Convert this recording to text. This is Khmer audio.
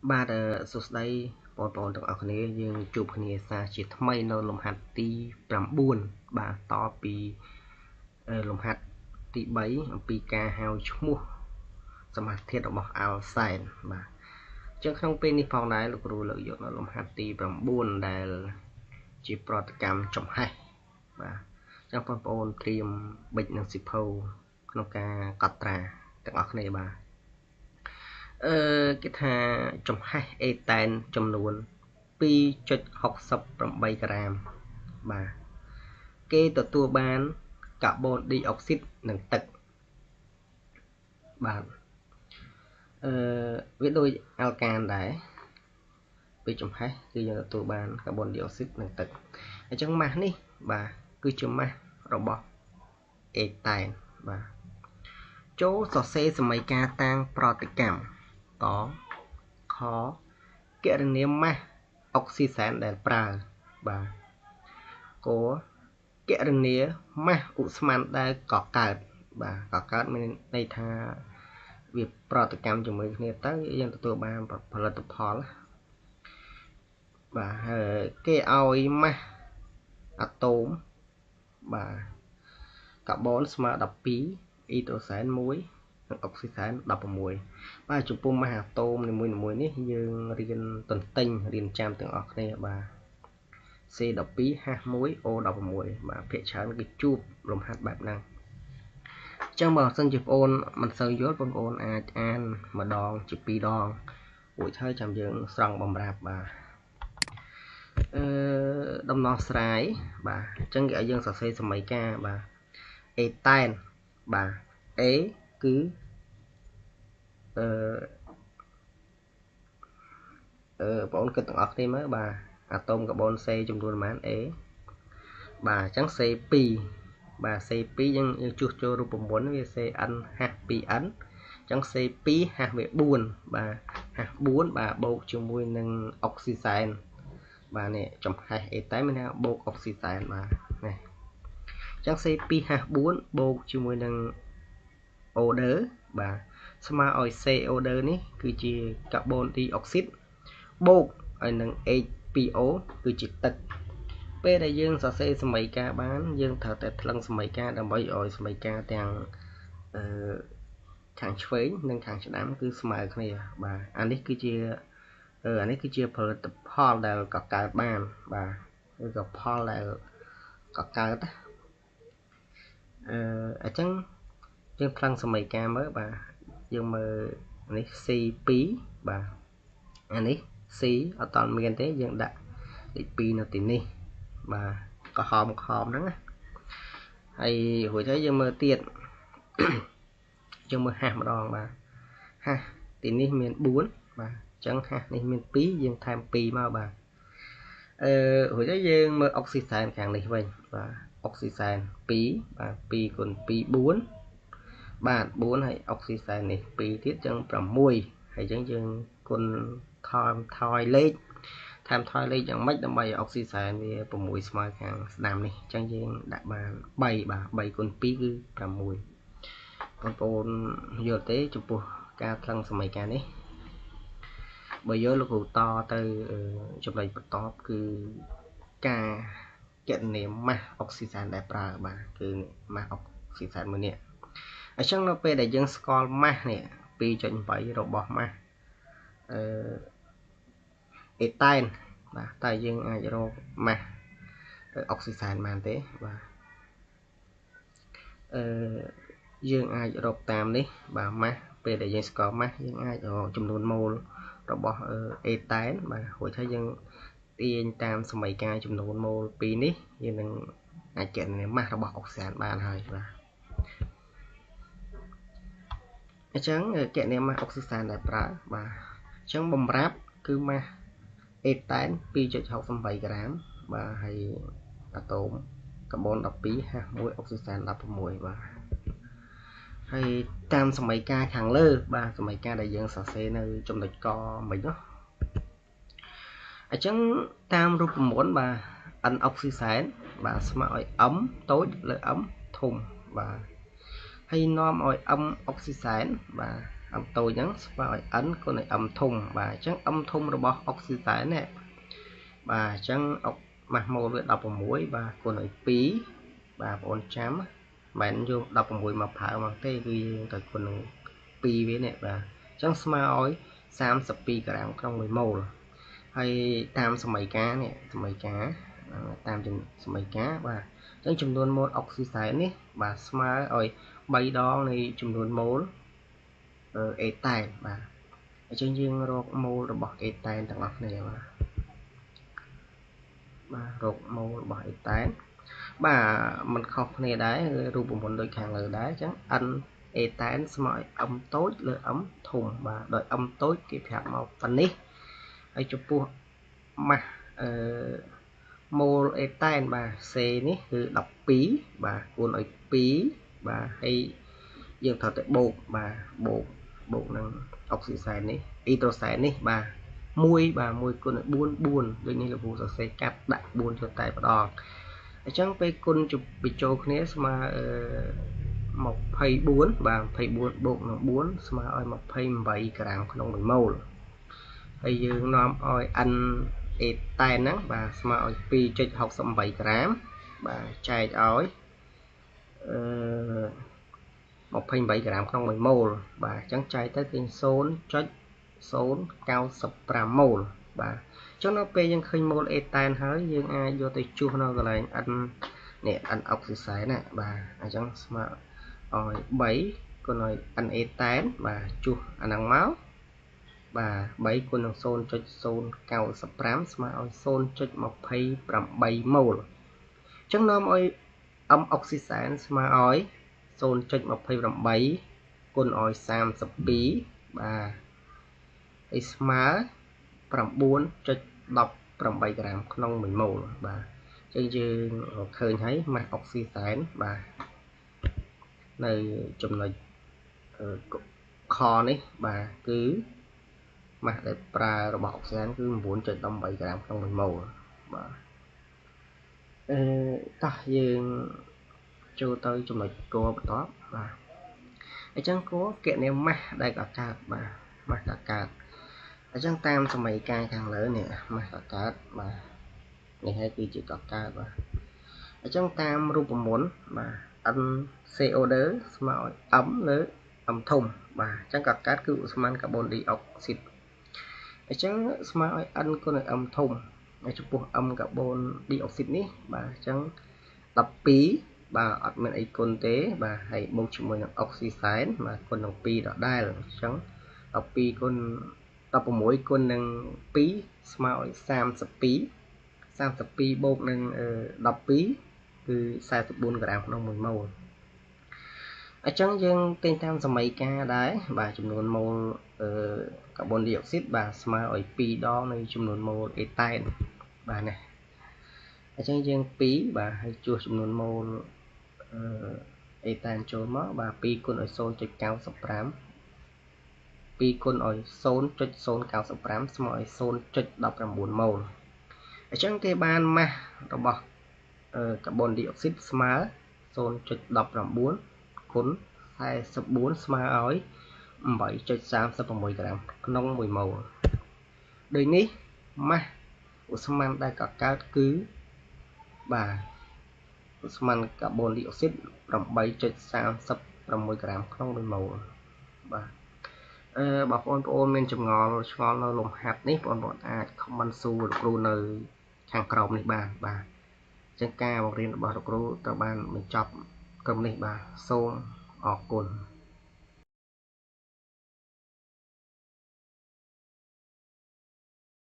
បាទសួស្តីបងប្អូនទាំងអស់គ្នាយើងជួបគ្នាសាជាថ្មីនៅលំហាត់ទី9បាទតពីលំហាត់ទី3អំពីការហៅឈ្មោះសមាសធាតុរបស់អាល់សែនបាទអញ្ចឹងក្នុងពេលនេះផងដែរលោកគ្រូលើកយកនៅលំហាត់ទី9ដែលជាប្រតិកម្មចំហេះបាទអញ្ចឹងបងប្អូនត្រៀមប៊ិចនិងសិភៅក្នុងការកត់ត្រាទាំងអស់គ្នាបាទគេថាចំហេះអេតែនចំនួន 2.68 ក្រាមបាទគេទទួលបានកាបូនឌីអុកស៊ីតនិងទឹកបាទវាដូចអាល់កានដែរពេលចំហេះគឺយើងទទួលបានកាបូនឌីអុកស៊ីតនិងទឹកអញ្ចឹងម៉ាស់នេះបាទគឺជាម៉ាស់របស់អេតែនបាទចូលសរសេរសមីការតាំងប្រតិកម្មតខគណនាម៉ាស់អុកស៊ីសែនដែលប្រើបាទកគណនាម៉ាស់ឧស្ម័នដែលកកើតបាទកកើតមានន័យថាវាប្រតិកម្មជាមួយគ្នាទៅយើងទទួលបានផលិតផលបាទគេឲ្យម៉ាស់អាតូមបាទកាបូនស្មើ12អ៊ីដ្រូសែន1និងអុកស៊ីសែន16បាទចំពោះម៉ាស់អាតូមនីមួយៗនេះយើងរៀនទន្ទិញរៀនចាំទាំងអស់គ្នាបាទ C12 H1 O16 បាទភាគច្រើនគឺជួបលំហាត់បែបហ្នឹងអញ្ចឹងបើសិនជាបងប្អូនមិនសូវយល់បងប្អូនអាចអានម្ដងជា2ដងរួចហើយចាំយើងស្រង់បំរាប់បាទដំណោះស្រាយបាទអញ្ចឹងគេឲ្យយើងសរសេរសមីការបាទអេតែនបាទ A គឺបងប្អូនគិតទាំងអស់គ្នាមើលបាទអាតូមកាបូន C ចំនួនប៉ុន្មាន A បាទអញ្ចឹង C2 បាទ C2 យើងជួសជុលរូបមន្តវា CnH2n អញ្ចឹង C2 H វា4បាទ H4 បាទបូកជាមួយនឹងអុកស៊ីសែនបាទនេះចំហេះអេតែនមានថាបូកអុកស៊ីសែនបាទនេះអញ្ចឹង C2 H4 បូកជាមួយនឹងអូដឺបាទស្មើឲ្យ CO នេះគឺជាកាបូនឌីអុកស៊ីតបូកឲ្យនឹង H2O គឺជាទឹកពេលដែលយើងសរសេរសមីការបានយើងត្រូវតែថ្លឹងសមីការដើម្បីឲ្យសមីការទាំងខាងឆ្វេងនិងខាងស្ដាំគឺស្មើគ្នាបាទអានេះគឺជាផលិតផលដែលកកើតបានបាទឬក៏ផលដែលកកើតអញ្ចឹងយើងថ្លឹងសមីការមើលបាទយើងមើលនេះ C2 បាទអានេះ C អត់តមានទេយើងដាក់លេខ2នៅទីនេះបាទក្រហមហ្នឹងណាហើយរួចហើយយើងមើលទៀតយើងមើលហាស់ម្ដងបាទហាស់ទីនេះមាន4បាទអញ្ចឹងហាស់នេះមាន2យើងថែម2មកបាទរួចហើយយើងមើលអុកស៊ីសែនខាងនេះវិញបាទអុកស៊ីសែន2បាទ2គុណ2 4បាទ4ហើយអុកស៊ីសែននេះ2ទៀតអញ្ចឹង6ហើយអញ្ចឹងយើងគុណថយលេខថែមថយលេខយ៉ាងម៉េចដើម្បីអុកស៊ីសែនវា6ស្មើខាងស្ដាំនេះអញ្ចឹងយើងដាក់បាន3បាទ3គុណ2គឺ6បងប្អូនយល់ទេចំពោះការថ្លឹងសមីការនេះបើយកលោកគ្រូតទៅចំណុចបន្ទាប់គឺការគណនាម៉ាស់អុកស៊ីសែនដែលប្រើបាទគឺម៉ាស់អុកស៊ីសែនមួយនេះអញ្ចឹងនៅពេលដែលយើងស្គាល់ម៉ាស់នេះ 2.8 របស់ម៉ាស់អេតែនបាទតែយើងអាចរកម៉ាស់អុកស៊ីសែនបានទេបាទយើងអាចរកតាមនេះបាទម៉ាស់ពេលដែលយើងស្គាល់ម៉ាស់យើងអាចរកចំនួនម៉ូលរបស់អេតែនបាទរួចហើយយើងទាញតាមសមីការចំនួនម៉ូល2នេះយើងនឹងអាចគណនាម៉ាស់របស់អុកស៊ីសែនបានហើយបាទអញ្ចឹងគណនាម៉ាស់អុកស៊ីសែនដែលប្រើបាទអញ្ចឹងបំរាប់គឺម៉ាស់អេតែន 2.68 ក្រាមបាទហើយអាតូមកាបូន12 H1 អុកស៊ីសែន16បាទហើយតាមសមីការខាងលើបាទសមីការដែលយើងសរសេរនៅចំណុចកមិញនោះអញ្ចឹងតាមរូបមន្តបាទ N អុកស៊ីសែនបាទស្មើឲ្យ M តូចលើ M ធំបាទហើយនាំឲ្យ M អុកស៊ីសែនបាទ âm tôi nhắn vào ấn con này âm thùng và chẳng âm thùng rồi bỏ oxy này và chẳng mà mô với đọc muối và con này phí và bốn chấm bạn vô đọc muối mà phải bằng tê vì tại con này phí với này và chẳng smart oi 30 gram trong 10 mol hay tamสมัยcá này สมัยcá tam สมัยcá và chẳngจำนวนโมลออกซิไซด์នេះបាទស្មើឲ្យ3 ដងនៃចំនួនម៉ូលអេតែនបាទអញ្ចឹងយើងរកម៉ូលរបស់អេតែនទាំងអស់គ្នាបាទរកម៉ូលរបស់អេតែនបាទมันខុសគ្នាដែររូបមន្តដូចខាងលើដែរអញ្ចឹង n អេតែនស្មើឲ្យ m តូចលើ m ធំបាទដោយ m តូចគេប្រាប់មកប៉ុណ្នេះហើយចំពោះម៉ាស់ម៉ូលអេតែនបាទ C នេះគឺ12បាទคูณឲ្យ2បាទហើយយើងត្រូវតែបូកបាទបូកនឹងអុកស៊ីសែននេះអ៊ីដ្រូសែននេះបាទ1បាទ1គុណឲ្យ4ដូចនេះលោកគ្រូសរសេរកាត់ដាក់4ចូលតែម្ដងអញ្ចឹងពេលគុណបញ្ចូលគ្នាស្មើ24បាទ24បូកនឹង4ស្មើឲ្យ28ក្រាមក្នុង1ម៉ូលហើយយើងនាំឲ្យ n អេតែនហ្នឹងបាទស្មើឲ្យ 2.68 ក្រាមបាទចែកឲ្យ28ក្រាមក្នុង1ម៉ូលបាទអញ្ចឹងចែកទៅគឺ 0.095 ម៉ូលបាទអញ្ចឹងនៅពេលយើងឃើញម៉ូលអេតែនហើយយើងអាចយកទៅជួសនៅកន្លែង n នេះ n អុកស៊ីសែនណាបាទអញ្ចឹងស្មើឲ្យ3គុណឲ្យ n អេតែនបាទជួសអាហ្នឹងមកបាទ3គុណនឹង 0.095 ស្មើឲ្យ 0.28 ម៉ូលអញ្ចឹងនាំឲ្យ m អុកស៊ីសែនស្មើឲ្យ 0.28 គុណឲ្យ 32បាទហើយស្មើ 9.18 ក្រាមក្នុង1ម៉ូលបាទអញ្ចឹងយើងឃើញហើយម៉ាស់អុកស៊ីសែនបាទនៅចំណុចខនេះបាទគឺម៉ាស់ដែលប្រើរបស់អុកស៊ីសែនគឺ 9.18 ក្រាមក្នុង1ម៉ូលបាទតោះយើងចូលទៅចំណុចគោលបន្ទាប់បាទអញ្ចឹងគោលគណនាម៉ាស់ដែលកកើតបាទម៉ាស់កកើតអញ្ចឹងតាមសម័យកាលខាងលើនេះម៉ាស់កកើតបាទនេះហើយគឺជាកកើតបាទអញ្ចឹងតាមរូបមន្តបាទ NCO2 ស្មើឲ្យ m លើ m ធំបាទអញ្ចឹងកកើតគឺឧស្ម័នកាបូនឌីអុកស៊ីតអញ្ចឹងស្មើឲ្យ n គុណនឹង m ធំហើយចំពោះ m កាបូនឌីអុកស៊ីតនេះបាទអញ្ចឹង12បាទអត់មានអីគុណទេបាទហើយបូកជាមួយនឹងអុកស៊ីសែនបាទគុណនឹង2ដដែលអញ្ចឹង12គុណ16គុណនឹង2ស្មើឲ្យ32បូកនឹង12គឺ44ក្រាមក្នុង1ម៉ូលអញ្ចឹងយើងទិញតាមសម័យកាលដែរបាទចំនួនម៉ូលកាបូនឌីអុកស៊ីតបាទស្មើឲ្យ2ដងនៃចំនួនម៉ូលអេតែនបាទណាអញ្ចឹងយើង2បាទហើយជួសចំនួនម៉ូលអេតែនចូលមកបាទ2គុណឲ្យ 0.95 2គុណឲ្យ 0.095 ស្មើឲ្យ 0.19 ម៉ូលអញ្ចឹងគេបានម៉ាស់របស់កាបូនឌីអុកស៊ីតស្មើ 0.19 គុណ44ស្មើឲ្យ 8.36 ក្រាមក្នុង1ម៉ូលដូចនេះម៉ាស់ឧស្ម័នដែលកកើតគឺបាទឧស្ម័នកាបូនឌីអុកស៊ីត 8.36 ក្រាមក្នុង1ម៉ូលបាទបងប្អូនមានចម្ងល់ឆ្ងល់នៅលំហាត់នេះបងប្អូនអាច comment សួរលោកគ្រូនៅខាងក្រោមនេះបានបាទអញ្ចឹងការបង្រៀនរបស់លោកគ្រូត្រូវបានបញ្ចប់ត្រឹមនេះបាទសូមអរគុណ